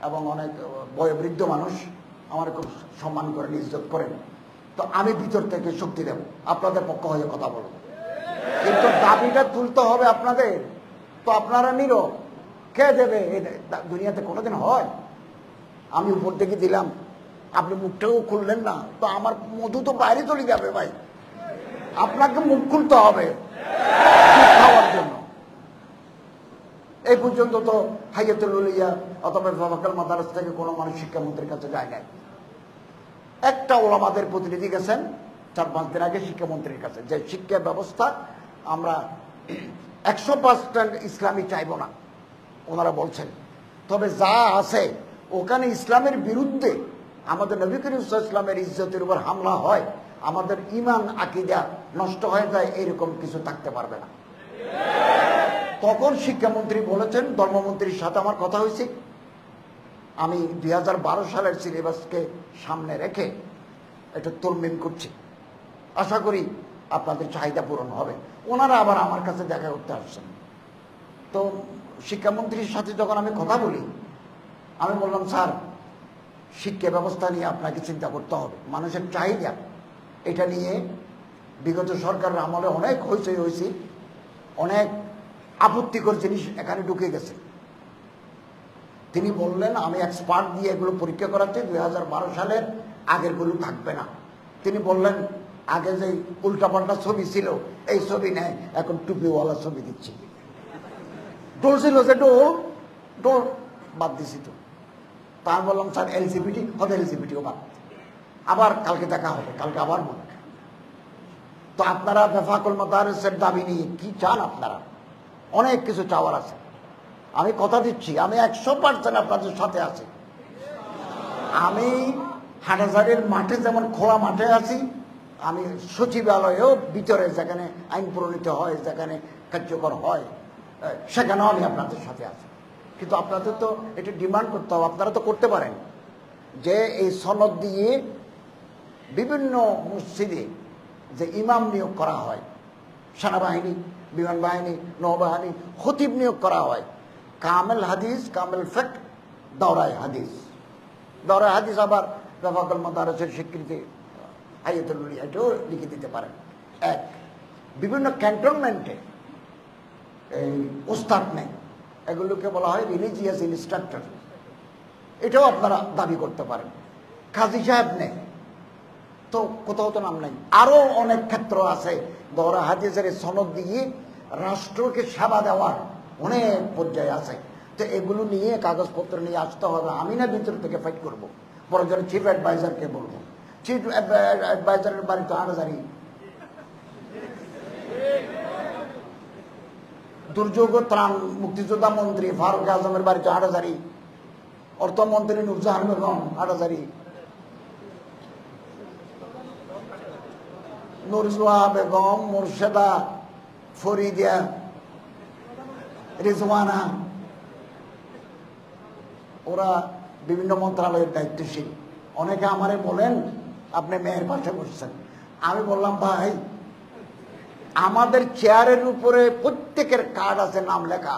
এবং অনেক বয়োবৃদ্ধ মানুষ, আমার খুব সম্মান করেন, ইজ্জত করেন, তো আমি ভিতর থেকে শক্তি দেব, আপনাদের পক্ষ হয়ে কথা বলব, কিন্তু দাবিটা তুলতে হবে আপনাদের। তো আপনারা নীরব, কে দেবে? দুনিয়াতে কোনোদিন হয়? আমি উপর থেকে দিলাম, আপনি মুখটাও খুললেন না, তো আমার মধু তো বাইরে চলে যাবে ভাই। আপনাকে মুখ খুলতে হবে খাওয়ার জন্য। এই পর্যন্ত তো হাইয়াতুল উলিয়া অথবা ওয়াফাকুল মাদারিস থেকে কোনো মানুষ শিক্ষামন্ত্রীর কাছে যায় নাই। একটা ওলামাদের প্রতিনিধি গেছেন 4-5 দিন আগে শিক্ষামন্ত্রীর কাছে, যে শিক্ষা ব্যবস্থা আমরা 100% ইসলামী চাইব না, ওনারা বলছেন, তবে যা আছে ওখানে ইসলামের বিরুদ্ধে আমাদের নবী করিম সাল্লাল্লাহু আলাইহি ওয়াসাল্লামের ইজ্জতের উপর হামলা হয়, আমাদের ঈমান আকীদা নষ্ট হয়ে যায়, এরকম কিছু থাকতে পারবে না। তখন শিক্ষামন্ত্রী বলেছেন, ধর্মমন্ত্রীর সাথে আমার কথা হয়েছে, আমি 2012 সালের সিলেবাসকে সামনে রেখে এটা তরমিম করছি, আশা করি আপনাদের চাহিদা পূরণ হবে। ওনারা আবার আমার কাছে দেখা করতে আসছেন। তো শিক্ষামন্ত্রীর সাথে যখন আমি কথা বলি, আমি বললাম, স্যার, শিক্ষা ব্যবস্থা নিয়ে আপনাকে চিন্তা করতে হবে, মানুষের চাহিদা এটা নিয়ে বিগত সরকারের আমলে অনেক হইচই হয়েছে, অনেক আপত্তিকর জিনিস এখানে ঢুকে গেছে। তিনি বললেন, আমি এক্সপার্ট দিয়ে এগুলো পরীক্ষা করাচ্ছি, 2012 সালের আগেরগুলো থাকবে না। তিনি বললেন, আগে যে উল্টাপাল্টা ছবি ছিল এই ছবি নেই, এখন টুপিওয়ালা ছবি দিচ্ছি। ডোল ছিল যে ডোল বাদ দিছি তো। তা আমি বললাম, স্যার এলজিবিটি হবে, এলজিবিটিও বাদ। আবার কালকে দেখা হবে, কালকে আবার বলব। তো আপনারা ওয়াফাকুল মাদারিসের দাবি নিয়ে কি চান? আপনারা অনেক কিছু চাওয়ার আছে, আমি কথা দিচ্ছি, আমি 100% আপনাদের সাথে আছি। আমি হাটহাজারীর মাঠে যেমন খোলা মাঠে আছি, আমি সচিবালয়েও ভিতরে যেখানে আইন প্রণীত হয়, যেখানে কার্যকর হয়, সেখানেও আমি আপনাদের সাথে আছি। কিন্তু আপনাদের তো এটা ডিমান্ড করতে হবে, আপনারা তো করতে পারেন যে এই সনদ দিয়ে বিভিন্ন মসজিদে যে ইমাম নিয়োগ করা হয়, সেনাবাহিনী, বিমান বাহিনী, নৌবাহিনী, খতিব নিয়োগ করা হয়, কামেল হাদিস, কামেল ফিকহ, দাওরায়ে হাদিস। দাওরায়ে হাদিস আবার ওয়াফাকুল মাদারিসের স্বীকৃতি, হাইয়াতুল উলিয়া, এটাও লিখে দিতে পারেন। এক, বিভিন্ন ক্যান্টনমেন্টে এই ওস্তাদ নেই, এগুলোকে বলা হয় রিলিজিয়াস ইনস্ট্রাক্টর, এটাও আপনারা দাবি করতে পারেন। কাজী সাহেব নেই তো, কোথাও তো নাম নেই। আরো অনেক ক্ষেত্র আছে, দাওরা হাদিসের সনদ দিয়ে রাষ্ট্রকে সেবা দেওয়ার অনেক পর্যায়ে আছে। তো এগুলো নিয়ে কাগজপত্র নিয়ে আসতে হবে, আমি না ভিতর থেকে ফাইট করবো, প্রয়োজনে চিফ অ্যাডভাইজারকে বলবো। চিফ অ্যাডভাইজারের বাড়ি তো হাটহাজারী, দুর্যোগ ত্রাণ মুক্তিযোদ্ধা মন্ত্রী ফারুক আজমের বাড়ি তো হাটহাজারী, অর্থমন্ত্রী নুরজাহান বেগম হাটহাজারী, নুরজোয়া বেগম, মুর্শেদা, ফরিদিয়া, রিজওয়ানা, ওরা বিভিন্ন মন্ত্রণালয়ের দায়িত্বশীল। অনেকে আমারে বলেন, আপনি মেয়ের পাশে বসছেন। আমি বললাম, ভাই, আমাদের চেয়ারের উপরে প্রত্যেকের কার্ড আছে, নাম লেখা।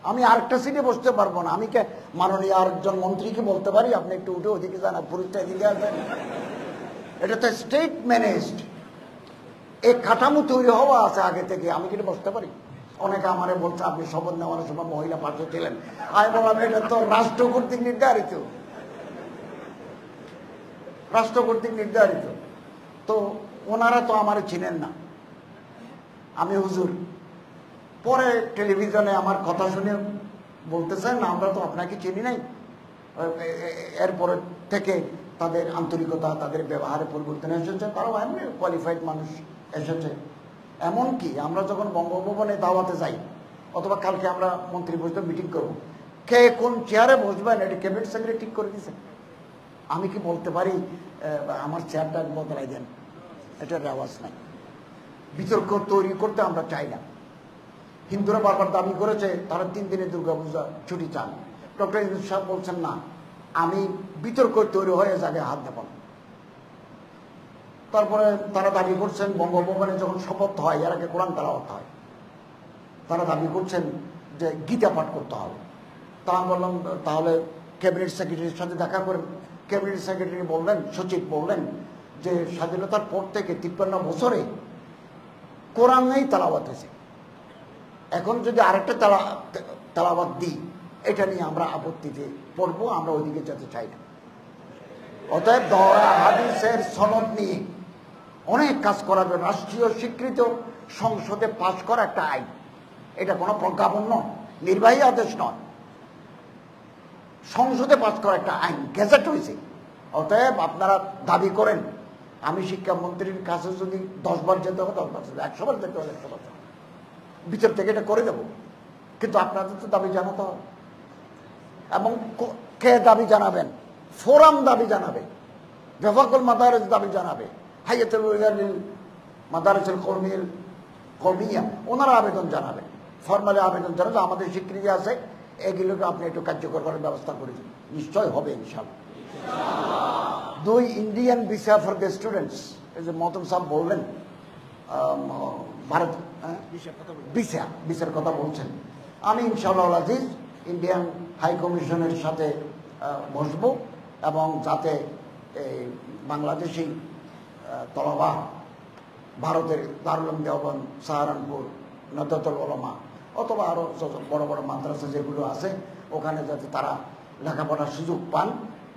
আমি আরেকটা সিটে বসতে পারবো না। আমি কে মাননীয় আরেকজন মন্ত্রীকে বলতে পারি, আপনি একটু উঠে ওদিকে যান, পুরুষটা এদিকে আসবেন? এটা তো স্টেট ম্যানেজড, এই কাঠামো তৈরি হওয়া আছে আগে থেকে, আমি কি বসতে পারি? অনেকে আমারে বলছে আপনি শপথ নেওয়ার সময় মহিলা পাশে ছিলেন। আমি বললাম এটা তো রাষ্ট্র কর্তৃক নির্ধারিত, রাষ্ট্র কর্তৃক নির্ধারিত। তো ওনারা তো আমারে চিনেন না, আমি হুজুর। পরে টেলিভিশনে আমার কথা শুনে বলতেছেন আমরা তো আপনাকে চিনি নাই। এরপরে থেকে তাদের আন্তরিকতা, তাদের ব্যবহারে পরিবর্তন এসেছে, তারাও এমনি কোয়ালিফাইড মানুষ এসেছে। এমনকি আমরা যখন বঙ্গভবনে দাওয়াতে যাই, অথবা কালকে আমরা মন্ত্রী পরিষদ মিটিং করব, কে কোন চেয়ারে বসবেন এটা ক্যাবিনেট সেক্রেটারি ঠিক করে দিয়েছে। আমি কি বলতে পারি আমার চেয়ারটা বদলাই দেন? এটার রেওয়াজ নাই। বিতর্ক তৈরি করতে আমরা চাই না। হিন্দুরা বারবার দাবি করেছে তারা 3 দিনে দুর্গাপূজা ছুটি চান। ডক্টর ইউনূস সাহেব বলছেন না, আমি বিতর্ক তৈরি হয়ে জায়গায় হাত দেব না। তারপরে তারা দাবি করছেন বঙ্গভবনে যখন শপথ হয় এর আগে কোরআন তেলাওয়াত হয়, তারা দাবি করছেন যে গীতা পাঠ করতে হবে। তা আমি বললাম তাহলে ক্যাবিনেট সেক্রেটারির সাথে দেখা করেন। ক্যাবিনেট সেক্রেটারি বললেন, সচিব বললেন যে স্বাধীনতার পর থেকে 53 বছরে কোরআন নেই, তেলাওয়াত হয়েছে। এখন যদি আরেকটা তেলাওয়াত দিই এটা নিয়ে আমরা আপত্তিতে পড়বো, আমরা ওইদিকে যেতে চাই না। অতএব দওরা হাদিসের সনদ নিয়ে অনেক কাজ করা যাবে। রাষ্ট্রীয় স্বীকৃত সংসদে পাশ করা একটা আইন, এটা কোনো প্রজ্ঞাপন নয়, নির্বাহী আদেশ নয়, সংসদে পাশ করা একটা আইন, গেজেট হয়েছে। অতএব আপনারা দাবি করেন, আমি শিক্ষামন্ত্রীর কাছে যদি 10 বার যেতে হবে 10 বার, 100 বার যেতে হবে 100 বার, ভিতর থেকে এটা করে দেব। কিন্তু আপনাদের তো দাবি জানাতে হবে। এবং কে দাবি জানাবেন? ফোরাম দাবি জানাবে, বেফাকুল মাদারিস দাবি জানাবে, হাইয়াতুল মাদারিসুল কওমিয়া ওনারা আবেদন জানাবে, ফর্মালি আবেদন জানাবে। আমাদের স্বীকৃতি আছে, এগুলোকে আপনি একটু কার্যকর করার ব্যবস্থা করেছেন, নিশ্চয় হবে ইনশাআল্লাহ। 2 Indian visa for the students, এই যে মহতম সাহেব বললেন ভারত ভিসার কথা বলছেন। আমি ইনশাআল্লাহ আজিজ ইন্ডিয়ান হাই কমিশনের সাথে বসব এবং যাতে বাংলাদেশি তলবা ভারতের দারুল উলুম দেওবন্দ, সাহারানপুর, নদরতুল উলামা অথবা আরও বড় বড় মাদ্রাসা যেগুলো আছে ওখানে যাতে তারা লেখাপড়ার সুযোগ পান,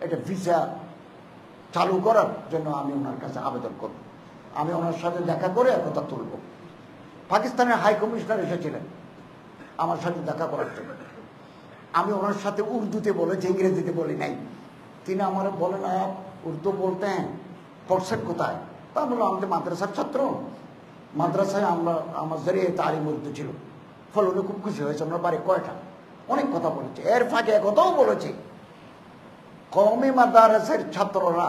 এটা ভিসা চালু করার জন্য আমি ওনার কাছে আবেদন করব। আমি ওনার সাথে দেখা করে একথা তুলব। পাকিস্তানের হাই কমিশনার এসেছিলেন আমার সাথে দেখা করার জন্য। আমি ওনার সাথে উর্দুতে বলেছি, ইংরেজিতে বলি নাই। তিনি আমার বলেন উর্দু বলতে হ্যাঁ, পড়ছেন কোথায়? তা বললো আমাদের মাদ্রাসার ছাত্র, মাদ্রাসায় আমার জরিয়ে তালিম উর্দু ছিল। ফলে উনি খুব খুশি হয়েছে। ওনার বাড়ি কয়টা, অনেক কথা বলেছে। এর ফাঁকে একথাও বলেছে কওমি মাদ্রাসার ছাত্ররা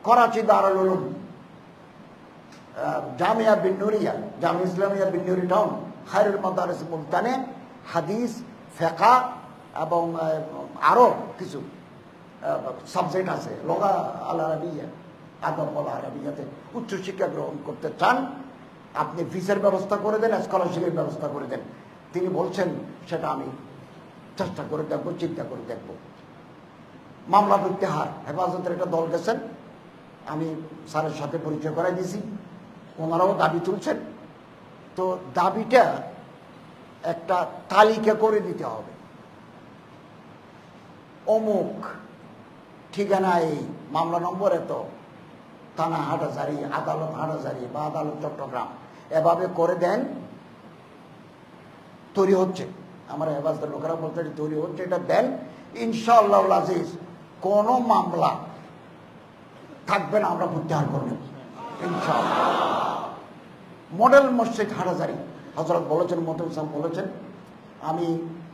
করাচি দারুল উলুম, জামিয়া বিন নুরিয়া, জামিয়া ইসলামিয়া বিন নুরি টাউন, খায়রুল মাদারিস মুলতানে হাদিস, ফিকহ এবং আরো কিছু সাবজেক্ট আছে, লগা আল আরাবিয়া, আদব আল আরাবিয়াতে উচ্চশিক্ষা গ্রহণ করতে চান, আপনি ভিসার ব্যবস্থা করে দেন, স্কলারশিপের ব্যবস্থা করে দেন। তিনি বলছেন সেটা আমি চেষ্টা করে দেখবো, চিন্তা করে দেখবো। মামলা ইফতেহার হেফাজতের একটা দল গেছেন, আমি স্যারের সাথে পরিচয় করাই দিয়েছি, ওনারাও দাবি তুলছেন। তো দাবিটা একটা তালিকা করে দিতে হবে, অমুক ঠিকানা এই, মামলা নম্বর এত, থানা হাটহাজারী, আদালত হাটহাজারী বা আদালত চট্টগ্রাম, এভাবে করে দেন। তৈরি হচ্ছে, আমার হেফাজতের লোকেরা বলতে তৈরি হচ্ছে, এটা দেন। ইনশাআল্লাহ আজিজ কোনো মামলা থাকবে না, আমরা প্রত্যাহার করব ইনশাআল্লাহ। মডেল মসজিদ হাটহাজারী, হযরত বলেছেন, মোহতম সাহেব বলেছেন, আমি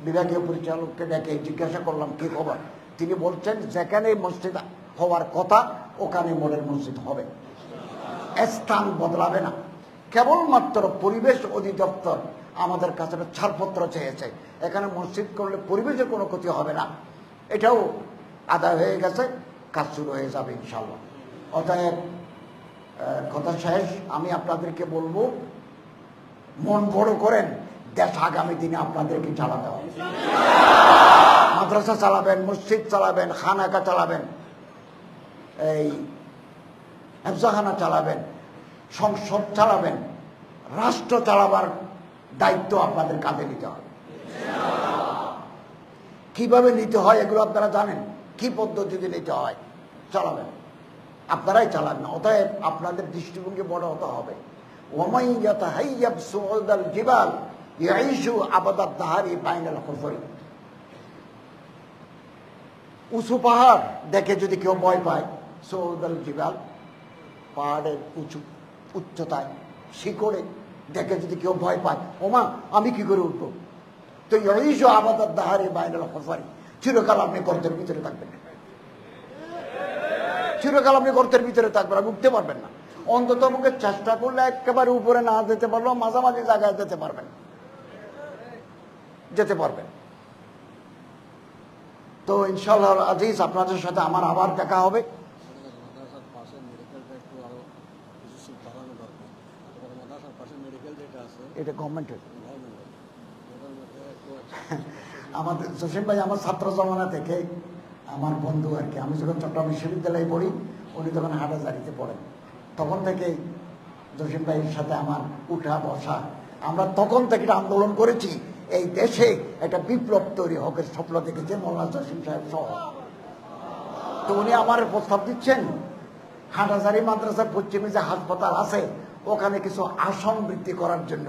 বিভাগীয় পরিচালককে ডেকে জিজ্ঞাসা করলাম কি খবর। তিনি বলছেন যেখানে মসজিদ হওয়ার কথা ওখানে মডেল মসজিদ হবে, স্থান বদলাবে না। কেবলমাত্র পরিবেশ অধিদপ্তর আমাদের কাছে ছাড়পত্র চেয়েছে, এখানে মসজিদ করলে পরিবেশের কোনো ক্ষতি হবে না, এটাও আদায় হয়ে গেছে, কাজ শুরু হয়ে যাবে ইনশাআল্লাহ। অতএব কথা শেষ, আমি আপনাদেরকে বলবো মন বড় করেন, দেশ আগামী দিনে আপনাদেরকে চালাতে হবে। মাদ্রাসা চালাবেন, মসজিদ চালাবেন, খানাকা চালাবেন, এই হেফজাখানা চালাবেন, সংসদ চালাবেন, রাষ্ট্র চালাবার দায়িত্ব আপনাদের কাঁধে নিতে হবে। কিভাবে নিতে হয় এগুলো আপনারা জানেন, কি পদ্ধতিতে নিতে হয়, চালাবেন, আপনারাই চালান না। অতএব আপনাদের দৃষ্টিভঙ্গি বড় হতে হবে। ওয়ামান ইয়াতাহাইয়াব সুউদাল জিবাল ইয়াইশু আবাদাদ দাহারি বাইনাল হুফরি। উঁচু পাহাড় দেখে যদি কেউ ভয় পায়, সুউদাল জিবাল, পাহাড়ের উচ্চতায় শিকড়ে দেখে যদি কেউ ভয় পায়, ওমা আমি কি করে উঠবো, তো ইয়াইশু আবাদাদ দাহারি বাইনাল হুফরি, চিরকাল আপনি গর্তের ভিতরে থাকবেন, চিরকাল আপনি গর্তের ভিতরে থাকবেন, আপনি উঠতে পারবেন না। অন্তত আমাকে চেষ্টা করলে একেবারে উপরে না যেতে পারলেও মাঝামাঝি জায়গায় যেতে পারবেন, যেতে পারবেন। তো ইনশাআল্লাহ আজিজ আপনাদের সাথে আমার আবার দেখা হবে। এটা গভর্নমেন্টের আমাদের জসিম ভাই আমার ছাত্র জমানা থেকে আমার বন্ধু আর কি। আমি যখন চট্টগ্রাম বিশ্ববিদ্যালয়ে পড়ি, উনি তখন হাটাজারিতে পড়েন, তখন থেকে জসিম ভাইয়ের সাথে আমার উঠা বসা, আমরা তখন থেকে আন্দোলন করেছি এই দেশে একটা বিপ্লব তৈরি হকের স্বপ্ন দেখেছে মোল্লা জসিম সাহেব সহ। তো উনি আমার প্রস্তাব দিচ্ছেন হাটাজারি মাদ্রাসার পশ্চিমে যে হাসপাতাল আছে ওখানে কিছু আসন বৃদ্ধি করার জন্য।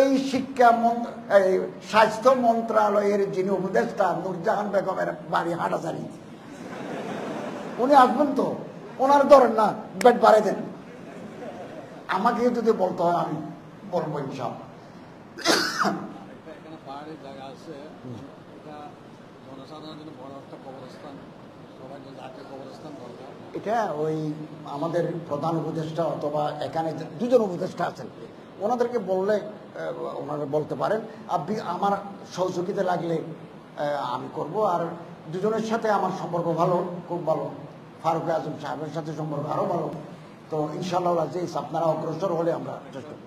এই স্বাস্থ্য মন্ত্রণালয়ের যিনি উপদেষ্টা নূরজাহান বেগমের বাড়ি হাটাজারি, উনি আসবেন তো, ওনার ধরেন না বেড বাড়াই দেন। আমাকে যদি বলতে হয় আমি বলবো ইনশাআল্লাহ। এটা ওই আমাদের প্রধান উপদেষ্টা অথবা এখানে দুজন উপদেষ্টা আছেন, ওনাদেরকে বললে ওনারা বলতে পারেন। আপনি আমার সহযোগিতা লাগলে আমি করব। আর দুজনের সাথে আমার সম্পর্ক ভালো, খুব ভালো। ফারুক আজম সাহেবের সাথে সম্পর্ক আরো ভালো। তো ইনশাআল্লাহ আজিজ আপনারা অগ্রসর হলে আমরা চেষ্টা করব।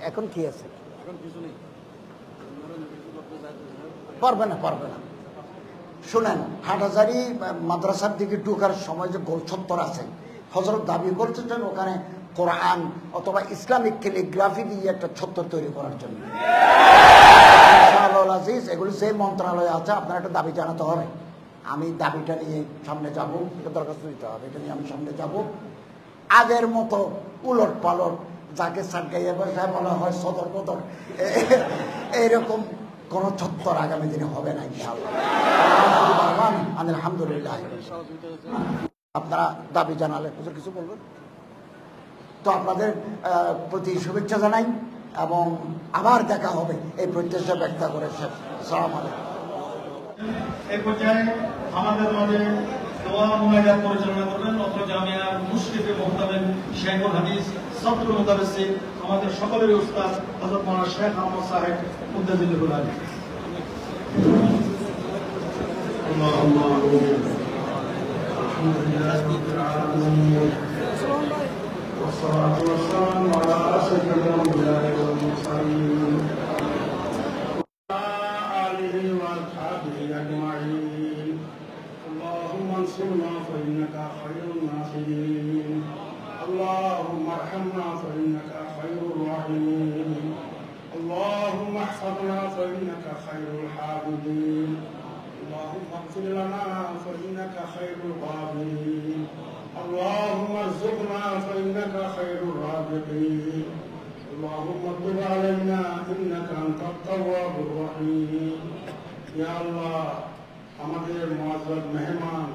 এখন কি আছে? পারবে না, পারবে না। শুনেন, হাটহাজারী মাদ্রাসার দিকে ঢোকার সময় যে গোল চত্বর আছে, হযরত দাবি করতেছেন ওখানে কোরআন অথবা ইসলামিক ক্যালিগ্রাফি দিয়ে একটা চত্বর তৈরি করার জন্য। ইনশাআল্লাহ আজিজ এগুলো যে মন্ত্রণালয়ে আছে আপনার একটা দাবি জানাতে হবে। আমি দাবিটা নিয়ে সামনে যাব, এটা দরখাস্ত দিতে হবে, এটা নিয়ে আমি সামনে যাব। আগের মতো উলট পালট যাকে সারগাইয়া ভাষায় বলা হয় সদর বদর, এইরকম কোন চত্বর আগামী দিনে হবে না ইনশাআল্লাহ। আলহামদুলিল্লাহ। আপনারা দাবি জানালে কিছু বলবেন তো আপনাদের প্রতি শুভেচ্ছা জানাই এবং আবার দেখা হবে এই প্রত্যাশা ব্যক্ত করে। সালাম আলাইকুম। এই পর্যায়ে আমাদের মাঝে দোয়া মুনাজাত পরিচালনা করবেন অত্র জামিয়ার মুশরিফে মুহতামিম শেখুল হাদিস ছাত্র মুদাররিস আমাদের সকলের উস্তাদ হযরত মাওলানা শেখ আহমদ সাহেব মুদাজ্জিলুল আলী। আল্লাহুম্মা আলহামদুলিল্লাহি রাব্বিল আলামিন والصلاة والسلام على أشرف الأنبياء والمرسلين آله وأصحابه أجمعين. اللهم انصرنا فإنك خير الناصرين. اللهم ارحمنا فإنك خير الراحمين. اللهم احفظنا فإنك خير الحافظين. اللهم اغفر لنا فإنك خير الغافرين. اللهم ارزقنا فإنك خير الرازقين. اللهم تب علينا إنك أنت التواب الرحيم. يا الله আমাদের মুআজ্জাজ মেহমান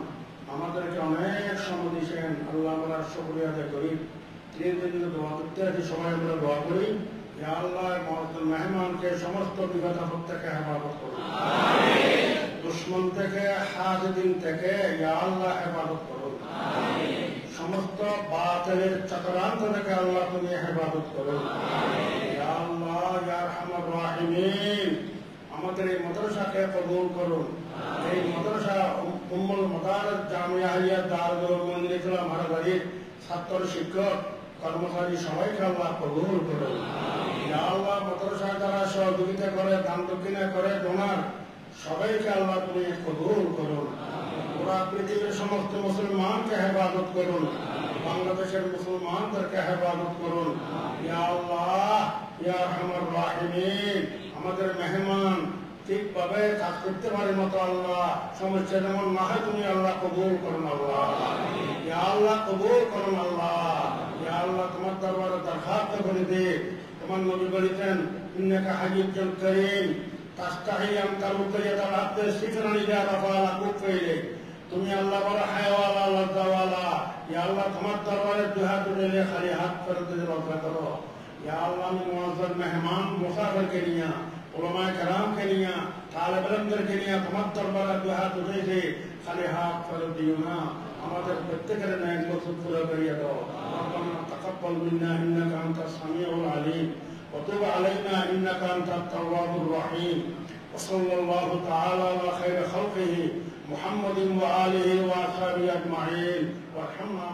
আমাদেরকে অনেক সময় দিয়েছেন, আল্লাহ আমরা শুকরিয়া আদায় করি। দিনের দোয়া করতে আছি, সময় আমরা দোয়া করি ইয়া আল্লাহ মুআজ্জাজ মেহমানকে সমস্ত বিপদ আপদ থেকে হেফাজত করুন, আমিন। দুশমন থেকে হাসিদিন থেকে ইয়া আল্লাহ হেফাজত করুন, আমিন। সমস্ত বাতিলের চক্রান্ত থেকে আল্লাহ তুমি হেফাজত করুন, আমিন। ইয়া আল্লাহ ইয়া আরহামার রাহিমিন আমাদের এই মাদ্রাসাকে কবুল করুন। এই মাদ্রাসা উম্মুল মাদারিস জামিয়া আলিয়া দারুল উলুম ইসলাম হাটাজারির ছাত্র শিক্ষক কর্মচারী সবাইকে আল্লাহ কবুল করুন, আমিন। ইয়া আল্লাহ মাদ্রাসা যারা সহযোগিতা করে, দান দক্ষিণা করে, ডোনার সবাইকে আল্লাহ তুমি কবুল করুন। পুরা পৃথিবীর সমস্ত মুসলমানকে হেফাজত করুন, বাংলাদেশের মুসলমানদেরকে হেফাজত করুন। ইয়া আল্লাহ ইয়া আরহামার রাহিমিন, আমাদের মেহমান ঠিকভাবে কাজ করতে পারে মতো আল্লাহ সমস্যা যেমন না হয় তুমি আল্লাহ কবুল করুন আল্লাহ। ইয়া আল্লাহ কবুল করুন আল্লাহ। ইয়া আল্লাহ তোমার দরবারে দরখাস্ত করে দে, তোমার নবী বলেছেন ইন্নাকা হাইয়্যুন কারীম তাস্তাহি আন তারুকিয়াতা আব্দের সিফরানি যা রাফালা কুফাইলে, তুমি আল্লাহ বড় হায়াওয়ালা লজ্জাওয়ালা। ইয়া আল্লাহ তোমার দরবারে দুই হাত উঠেলে খালি হাত ফেরত দিয়ে রক্ষা করো। ইয়া আল্লাহ আমি মুআজ্জাজ মেহমান মুসাফিরকে নিয়ে, উলামায়ে কেরামকে নিয়ে, তালেব ইলমদেরকে নিয়ে তোমার দরবারে দুই হাত উঠেছে, খালি হাত ফেরত দিও না, আমাদের প্রত্যেকের ন্যায় মকসুদ পুরো করিয়ে দাও। রব্বানা তাকাব্বাল মিন্না ইন্নাকা আনতাস সামিউল আলিম ওয়া তুব আলাইনা ইন্নাকা আনতাত তাওয়াবুর রহিম। وصلى الله تعالى على خير خلقه محمد وآله وأصحابه أجمعين وارحمنا